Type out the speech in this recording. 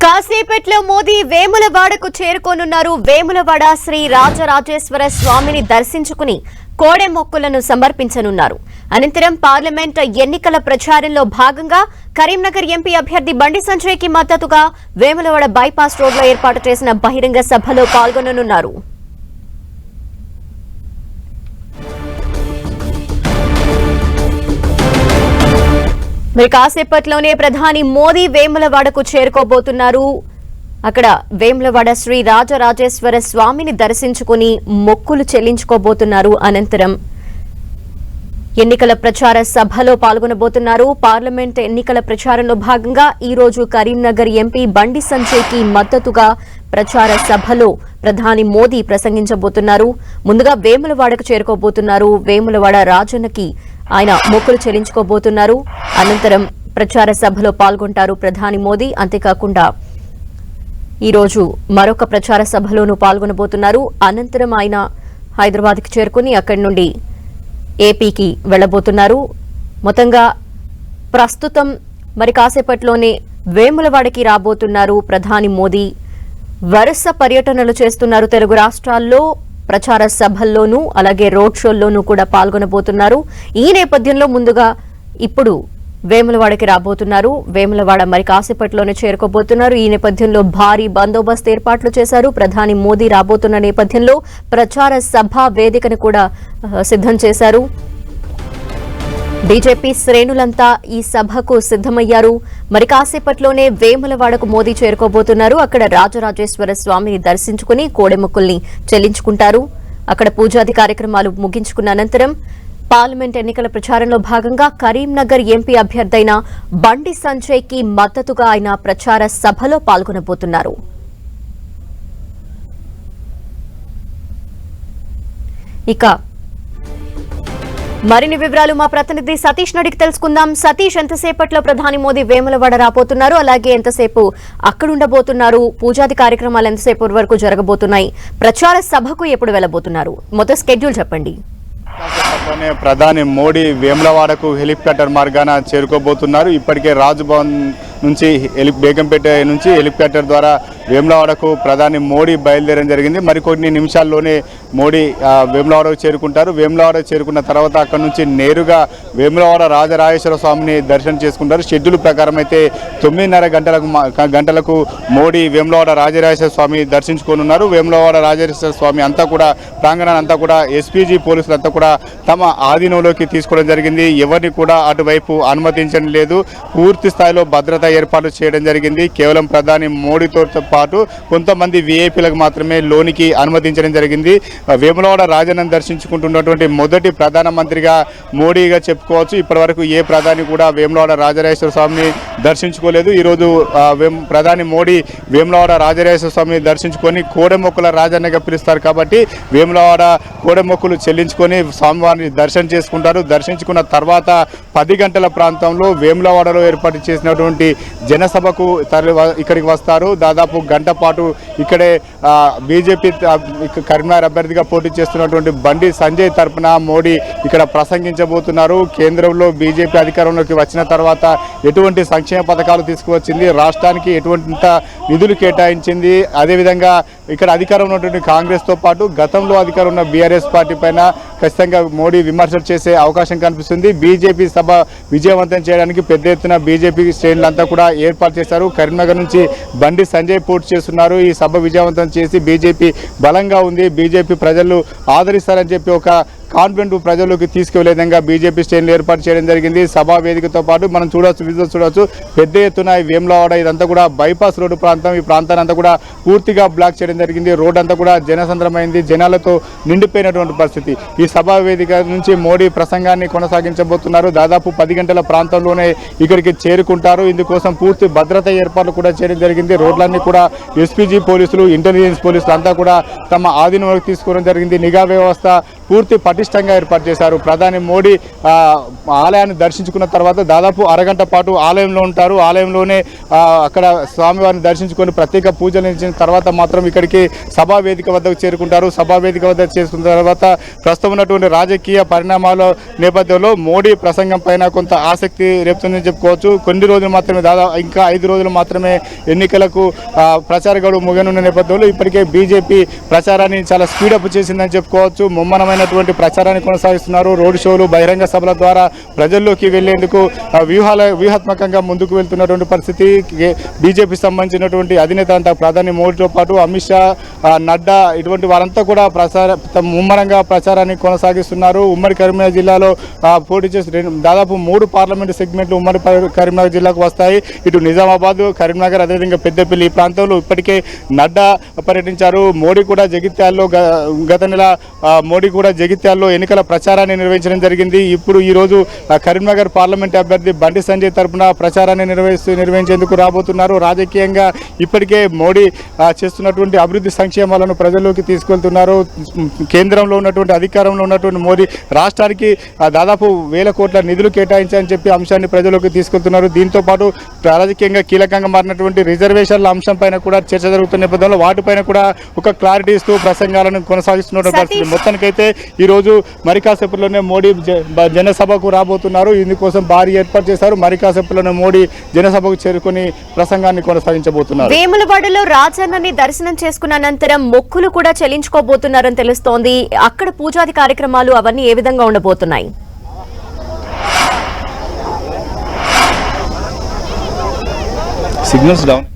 కాసేపట్లో మోదీ వేములవాడకు చేరుకోనున్నారు. వేములవాడ శ్రీ రాజరాజేశ్వర స్వామిని దర్శించుకుని కోడె మొక్కులను సమర్పించనున్నారు. అనంతరం పార్లమెంట్ ఎన్నికల ప్రచారంలో భాగంగా కరీంనగర్ ఎంపీ అభ్యర్థి బండి సంజయ్కి మద్దతుగా వేములవాడ బైపాస్ రోడ్లో ఏర్పాటు చేసిన బహిరంగ సభలో పాల్గొననున్నారు. మరి కాసేపట్లోనే ప్రధాని మోదీ వేములవాడకు చేరుకోబోతున్నారు. అక్కడ వేములవాడ శ్రీ రాజరాజేశ్వర స్వామిని దర్శించుకుని మొక్కులు చెల్లించుకోబోతున్నారు. అనంతరం ఎన్నికల ప్రచార సభలో పాల్గొనబోతున్నారు. పార్లమెంట్ ఎన్నికల ప్రచారంలో భాగంగా ఈ రోజు కరీంనగర్ ఎంపీ బండి సంజయ్కి మద్దతుగా ప్రచార సభలో ప్రధాని మోదీ ప్రసంగించబోతున్నారు. ముందుగా వేములవాడకు చేరుకోబోతున్నారు. వేములవాడ రాజన్నకి ఆయన మొక్కులు చెల్లించుకోబోతున్నారు. అనంతరం ప్రచార సభలో పాల్గొంటారు ప్రధాని మోదీ. అంతేకాకుండా ఈరోజు మరొక ప్రచార సభలోనూ పాల్గొనబోతున్నారు. అనంతరం ఆయన హైదరాబాద్కి చేరుకుని అక్కడి నుండి ఏపీకి వెళ్లబోతున్నారు. మొత్తంగా ప్రస్తుతం మరి కాసేపట్లోనే వేములవాడకి రాబోతున్నారు ప్రధాని మోదీ. వరుస పర్యటనలు చేస్తున్నారు తెలుగు రాష్ట్రాల్లో. ప్రచార సభల్లోనూ అలాగే రోడ్ షోల్లోనూ కూడా పాల్గొనబోతున్నారు. ఈ నేపథ్యంలో ముందుగా ఇప్పుడు వేములవాడకి రాబోతున్నారు. వేములవాడ మరి కాసేపట్లోనే చేరుకోబోతున్నారు. ఈ నేపథ్యంలో భారీ బందోబస్తు ఏర్పాట్లు చేశారు. ప్రధాని మోదీ రాబోతున్న నేపథ్యంలో ప్రచార సభ వేదికను కూడా సిద్ధం చేశారు. బీజేపీ శ్రేణులంతా ఈ సభకు సిద్ధమయ్యారు. మరి కాసేపట్లోనే వేములవాడకు మోదీ చేరుకోబోతున్నారు. అక్కడ రాజరాజేశ్వర స్వామిని దర్శించుకుని కోడెముక్కుల్ని చెల్లించుకుంటారు. అక్కడ పూజాది కార్యక్రమాలు ముగించుకున్న అనంతరం పార్లమెంట్ ఎన్నికల ప్రచారంలో భాగంగా కరీంనగర్ ఎంపీ అభ్యర్థైన బండి సంజయ్కి మద్దతుగా ఆయన ప్రచార సభలో పాల్గొనబోతున్నారు. ఇక మరిన్ని వివరాలు మా ప్రతినిధి సతీష్ నడికి తెలుసుకుందాం. సతీష్, ఎంతసేపట్లో ప్రధాని మోదీ వేములవాడ రాబోతున్నారు, అలాగే ఎంతసేపు అక్కడ ఉండబోతున్నారు, పూజాది కార్యక్రమాలు ఎంతసేపు వరకు జరగబోతున్నాయి, ప్రచార సభకు ఎప్పుడు వెళ్లబోతున్నారు, మొత్తం స్కెడ్యూల్ చెప్పండి. ప్రధాని మోడీ వేములవాడకు హెలికాప్టర్ మార్గాన చేరుకోబోతున్నారు. ఇప్పటికే రాజ్భవన్ నుంచి బేగంపేట నుంచి హెలికాప్టర్ ద్వారా వేములవాడకు ప్రధాని మోడీ బయలుదేరడం జరిగింది. మరికొన్ని నిమిషాల్లోనే మోడీ వేములవాడకు చేరుకుంటారు. వేములవాడ చేరుకున్న తర్వాత అక్కడ నుంచి నేరుగా వేములవాడ రాజరాజేశ్వర స్వామిని దర్శనం చేసుకుంటారు. షెడ్యూల్ ప్రకారం అయితే 9:30 గంటలకు మోడీ వేములవాడ రాజరాజేశ్వర స్వామి దర్శించుకోనున్నారు. వేములవాడ రాజరాజేశ్వర స్వామి అంతా కూడా ప్రాంగణాన్ని అంతా కూడా ఎస్పీజీ పోలీసులంతా కూడా తమ ఆధీనంలోకి తీసుకోవడం జరిగింది. ఎవరిని కూడా అటువైపు అనుమతించడం లేదు. పూర్తి స్థాయిలో భద్రతా ఏర్పాట్లు చేయడం జరిగింది. కేవలం ప్రధాని మోడీతో పాటు కొంతమంది వీఐపీలకు మాత్రమే లోనికి అనుమతించడం జరిగింది. వేములవాడ రాజన్నను దర్శించుకుంటున్నటువంటి మొదటి ప్రధానమంత్రిగా మోడీగా చెప్పుకోవచ్చు. ఇప్పటివరకు ఏ ప్రధాని కూడా వేములవాడ రాజరాజేశ్వర స్వామిని దర్శించుకోలేదు. ఈరోజు ప్రధాని మోడీ వేములవాడ రాజరాజేశ్వర స్వామిని దర్శించుకొని కోడెమొక్కుల రాజన్నగా పిలుస్తారు కాబట్టి వేములవాడ కోడెమొక్కులు చెల్లించుకొని స్వామివారిని దర్శనం చేసుకుంటారు. దర్శించుకున్న తర్వాత 10 గంటల ప్రాంతంలో వేములవాడలో ఏర్పాటు చేసినటువంటి జనసభకు ఇక్కడికి వస్తారు. దాదాపు గంట పాటు ఇక్కడే బీజేపీ కరీంనగర్ అభ్యర్థిగా పోటీ చేస్తున్నటువంటి బండి సంజయ్ తరఫున మోడీ ఇక్కడ ప్రసంగించబోతున్నారు. కేంద్రంలో బీజేపీ అధికారంలోకి వచ్చిన తర్వాత ఎటువంటి సంక్షేమ పథకాలు తీసుకువచ్చింది, రాష్ట్రానికి ఎటువంటి నిధులు కేటాయించింది, అదేవిధంగా ఇక్కడ అధికారంలో ఉన్నటువంటి కాంగ్రెస్తో పాటు గతంలో అధికారం ఉన్న బీఆర్ఎస్ పార్టీ పైన ఖచ్చితంగా మోడీ విమర్శలు చేసే అవకాశం కనిపిస్తుంది. బీజేపీ సభ విజయవంతం చేయడానికి పెద్ద ఎత్తున బీజేపీ శ్రేణులంతా కూడా ఏర్పాటు చేశారు. కరీంనగర్ నుంచి బండి సంజయ్ పోటీ చేస్తున్నారు. ఈ సభ విజయవంతం చేసి బీజేపీ బలంగా ఉంది, బీజేపీ ప్రజలు ఆదరిస్తారని చెప్పి ఒక కాన్ఫిడెంట్ ప్రజల్లోకి తీసుకువెళ్లే విధంగా బీజేపీ శ్రేణులు ఏర్పాటు చేయడం జరిగింది. సభా వేదికతో పాటు మనం చూడవచ్చు పెద్ద ఎత్తున వేములవాడ ఇదంతా కూడా బైపాస్ రోడ్డు ప్రాంతం. ఈ ప్రాంతాన్ని అంతా కూడా పూర్తిగా బ్లాక్ చేయడం జరిగింది. రోడ్ అంతా కూడా జనసంద్రమైంది, జనాలతో నిండిపోయినటువంటి పరిస్థితి. ఈ సభా వేదిక నుంచి మోడీ ప్రసంగాన్ని కొనసాగించబోతున్నారు. దాదాపు 10 గంటల ప్రాంతంలోనే ఇక్కడికి చేరుకుంటారు. ఇందుకోసం పూర్తి భద్రత ఏర్పాట్లు కూడా చేయడం జరిగింది. రోడ్లన్నీ కూడా ఎస్పీజీ పోలీసులు, ఇంటెలిజెన్స్ పోలీసులు అంతా కూడా తమ ఆధీనంలోకి తీసుకోవడం జరిగింది. నిఘా వ్యవస్థ పూర్తి పటిష్టంగా ఏర్పాటు చేశారు. ప్రధాని మోడీ ఆలయాన్ని దర్శించుకున్న తర్వాత దాదాపు అరగంట పాటు ఆలయంలో ఉంటారు. ఆలయంలోనే అక్కడ స్వామివారిని దర్శించుకొని ప్రత్యేక పూజలు ఇచ్చిన తర్వాత మాత్రం ఇక్కడికి సభా వేదిక వద్దకు చేరుకుంటారు. సభా వేదిక వద్ద చేరుకున్న తర్వాత ప్రస్తుతం ఉన్నటువంటి రాజకీయ పరిణామాల నేపథ్యంలో మోడీ ప్రసంగం పైన కొంత ఆసక్తి రేపుతుందని చెప్పుకోవచ్చు. కొన్ని రోజులు మాత్రమే, దాదాపు ఇంకా 5 రోజులు మాత్రమే ఎన్నికలకు ప్రచార గడువు ముగియనున్న నేపథ్యంలో ఇప్పటికే బీజేపీ ప్రచారాన్ని చాలా స్పీడప్ చేసిందని చెప్పుకోవచ్చు. ముమ్మనమైనటువంటి ప్రచారాన్ని కొనసాగిస్తున్నారు. రోడ్ షోలు, బహిరంగ సభల ద్వారా ప్రజల్లోకి వెళ్లేందుకు వ్యూహాత్మకంగా ముందుకు వెళ్తున్నటువంటి పరిస్థితి. బీజేపీకి సంబంధించినటువంటి అధినేత అంతా ప్రధాని మోడీతో పాటు అమిత్ షా, నడ్డా ఇటువంటి వారంతా కూడా ముమ్మరంగా ప్రచారాన్ని కొనసాగిస్తున్నారు. ఉమ్మడి కరీంనగర్ జిల్లాలో పోటీ చేసి దాదాపు 3 పార్లమెంటు సెగ్మెంట్లు ఉమ్మడి కరీంనగర్ జిల్లాకు వస్తాయి. ఇటు నిజామాబాద్, కరీంనగర్, అదేవిధంగా పెద్దపల్లి ఈ ప్రాంతంలో ఇప్పటికే నడ్డా పర్యటించారు. మోడీ కూడా జగిత్యాల్లో గత నెల జగిత్యాల్లో ఎన్నికల ప్రచారాన్ని నిర్వహించడం జరిగింది. ఇప్పుడు ఈరోజు కరీంనగర్ పార్లమెంట్ అభ్యర్థి బండి సంజయ్ తరఫున ప్రచారాన్ని నిర్వహించేందుకు రాబోతున్నారు. రాజకీయంగా ఇప్పటికే మోడీ చేస్తున్నటువంటి అభివృద్ధి సంక్షేమాలను ప్రజల్లోకి తీసుకెళ్తున్నారు. కేంద్రంలో ఉన్నటువంటి అధికారంలో ఉన్నటువంటి మోడీ రాష్ట్రానికి దాదాపు 1000 కోట్ల నిధులు కేటాయించాలని చెప్పి అంశాన్ని ప్రజల్లోకి తీసుకెళ్తున్నారు. దీంతో పాటు రాజకీయంగా కీలకంగా మారినటువంటి రిజర్వేషన్ల అంశం పైన కూడా చర్చ జరుగుతున్న నేపథ్యంలో వాటిపైన కూడా ఒక క్లారిటీ ఇస్తూ ప్రసంగాలను కొనసాగిస్తున్న పరిస్థితి. మొత్తానికైతే ఈ రోజు మరికాసేపులోనే మోడీ జనసభకు రాబోతున్నారు. ఇందుకోసం భారీ ఏర్పాటు చేశారు. మరికాసేపులోనే మోడీ జనసభకు చేరుకుని ప్రసంగాన్ని కొనసాగించబోతున్నారు. వేములవాడలో రాజన్నని దర్శనం చేసుకున్న అనంతరం మొక్కులు కూడా చెల్లించుకోబోతున్నారని తెలుస్తోంది. అక్కడ పూజాది కార్యక్రమాలు అవన్నీ ఏ విధంగా ఉండబోతున్నాయి? Signals down.